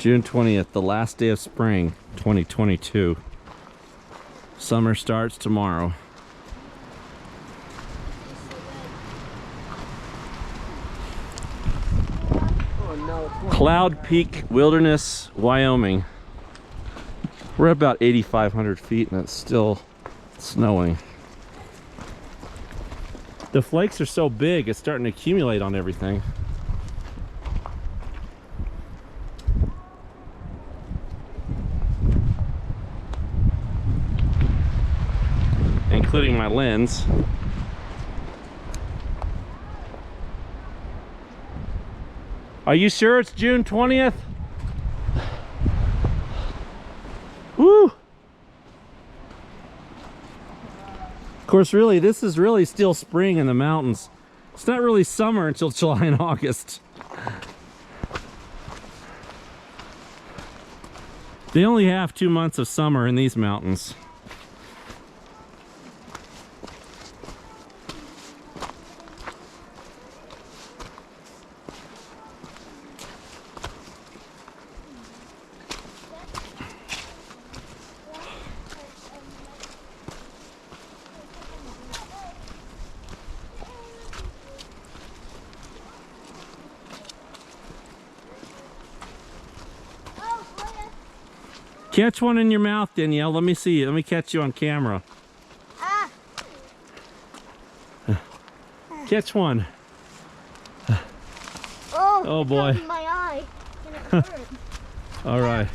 June 20th, the last day of spring, 2022. Summer starts tomorrow. Cloud Peak Wilderness, Wyoming. We're at about 8,500 feet and it's still snowing. The flakes are so big, it's starting to accumulate on everything. Including my lens. Are you sure it's June 20th? Woo! Of course, really, this is really still spring in the mountains. It's not really summer until July and August. They only have 2 months of summer in these mountains. Catch one in your mouth, Danielle. Let me see you. Let me catch you on camera. Catch one. Oh boy. My eye. And it hurt. All right.